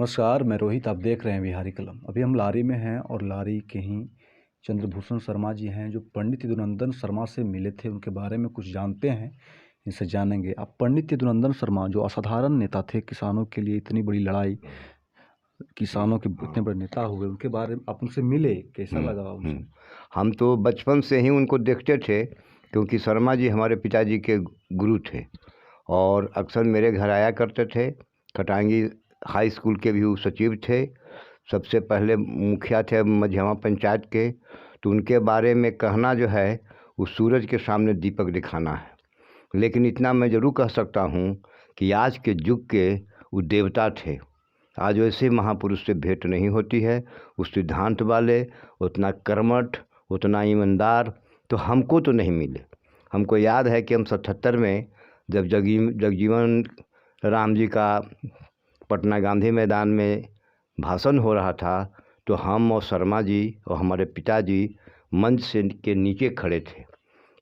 नमस्कार, मैं रोहित। आप देख रहे हैं बिहारी कलम। अभी हम लारी में हैं और लारी के ही चंद्रभूषण शर्मा जी हैं जो पंडित यदुनंदन शर्मा से मिले थे। उनके बारे में कुछ जानते हैं, इनसे जानेंगे। आप पंडित यदुनंदन शर्मा जो असाधारण नेता थे, किसानों के लिए इतनी बड़ी लड़ाई, किसानों के इतने बड़े नेता हुए, उनके बारे में आप उनसे मिले, कैसा लगा उनसे? हम तो बचपन से ही उनको देखते थे, क्योंकि शर्मा जी हमारे पिताजी के गुरु थे और अक्सर मेरे घर आया करते थे। कटांगी हाई स्कूल के भी वो सचिव थे, सबसे पहले मुखिया थे मझियावा पंचायत के। तो उनके बारे में कहना जो है वो सूरज के सामने दीपक दिखाना है। लेकिन इतना मैं ज़रूर कह सकता हूँ कि आज के युग के वो देवता थे। आज वैसे महापुरुष से भेंट नहीं होती है। उस सिद्धांत वाले, उतना कर्मठ, उतना ईमानदार तो हमको तो नहीं मिले। हमको याद है कि हम 77 में जब जगजीवन राम जी का पटना गांधी मैदान में भाषण हो रहा था, तो हम और शर्मा जी और हमारे पिताजी मंच से के नीचे खड़े थे।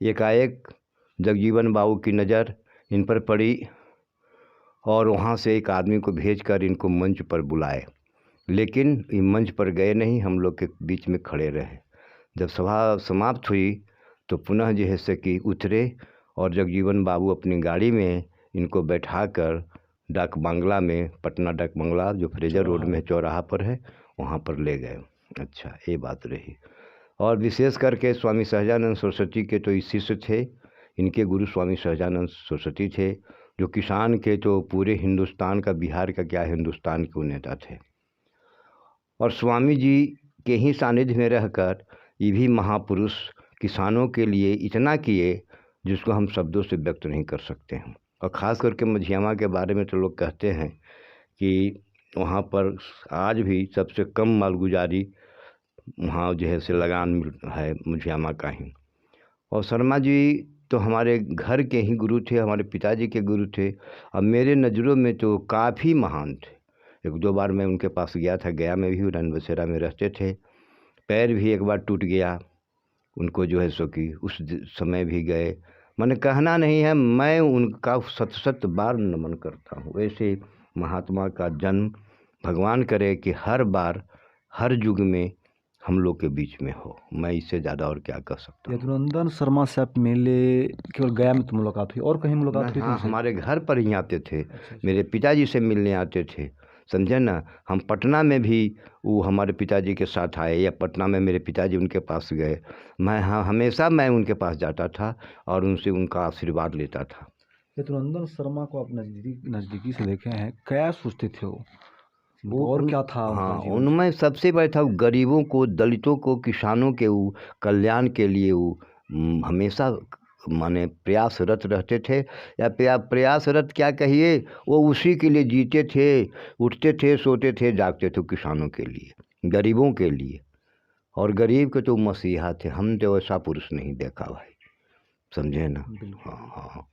एकाएक जगजीवन बाबू की नज़र इन पर पड़ी और वहाँ से एक आदमी को भेजकर इनको मंच पर बुलाए। लेकिन ये मंच पर गए नहीं, हम लोग के बीच में खड़े रहे। जब सभा समाप्त हुई तो पुनः जैसे कि उतरे और जगजीवन बाबू अपनी गाड़ी में इनको बैठाकर डाक बांग्ला में, पटना डाक बांग्ला जो फ्रेजर रोड में चौराहा पर है, वहाँ पर ले गए। अच्छा, ये बात रही। और विशेष करके स्वामी सहजानंद सरस्वती के तो इस शिष्य थे। इनके गुरु स्वामी सहजानंद सरस्वती थे, जो किसान के तो पूरे हिंदुस्तान का, बिहार का क्या, हिंदुस्तान के नेता थे। और स्वामी जी के ही सानिध्य में रहकर ये भी महापुरुष किसानों के लिए इतना किए जिसको हम शब्दों से व्यक्त नहीं कर सकते हैं। और ख़ास करके मझियामा के बारे में तो लोग कहते हैं कि वहाँ पर आज भी सबसे कम मालगुजारी वहाँ जो है से लगान है मझियामा का ही। और शर्मा जी तो हमारे घर के ही गुरु थे, हमारे पिताजी के गुरु थे। अब मेरे नज़रों में तो काफ़ी महान थे। एक दो बार मैं उनके पास गया था, गया में भी, रन बसेरा में रहते थे। पैर भी एक बार टूट गया उनको जो है सो कि उस समय भी गए। मैंने कहना नहीं है, मैं उनका सत बार नमन करता हूँ। ऐसे महात्मा का जन्म भगवान करे कि हर बार, हर युग में हम लोग के बीच में हो। मैं इससे ज़्यादा और क्या कह सकता हूँ। यदुनंदन शर्मा से आप मिले, केवल गया में तो मुलाकात हुई और कहीं मुलाकात हुई? हाँ, हमारे घर पर ही आते थे। अच्छा। मेरे पिताजी से मिलने आते थे, समझे ना। हम पटना में भी वो हमारे पिताजी के साथ आए, या पटना में मेरे पिताजी उनके पास गए। मैं हमेशा मैं उनके पास जाता था और उनसे उनका आशीर्वाद लेता था। यदुनंदन शर्मा को आप नज़दीकी से देखे हैं, क्या सोचते थे वो और क्या था उनका हाँ, जीवन? उनमें सबसे बड़ा था गरीबों को, दलितों को, किसानों के वो कल्याण के लिए वो हमेशा माने प्रयासरत रहते थे। या प्रयासरत क्या कहिए, वो उसी के लिए जीते थे, उठते थे, सोते थे, जागते थे किसानों के लिए, गरीबों के लिए। और गरीब के तो मसीहा थे। हम तो ऐसा पुरुष नहीं देखा भाई, समझे ना। हाँ हाँ।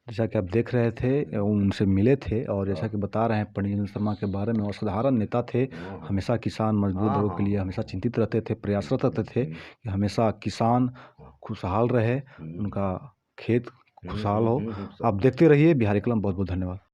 जैसा कि आप देख रहे थे, उनसे मिले थे और जैसा कि बता रहे हैं पंडित यदुनंदन शर्मा के बारे में, असाधारण नेता थे। हमेशा किसान मजदूर वर्ग के लिए हमेशा चिंतित रहते थे, प्रयासरत रहते थे कि हमेशा किसान खुशहाल रहे, उनका खेत खुशहाल हो। आप देखते रहिए बिहारी कलम। बहुत बहुत धन्यवाद।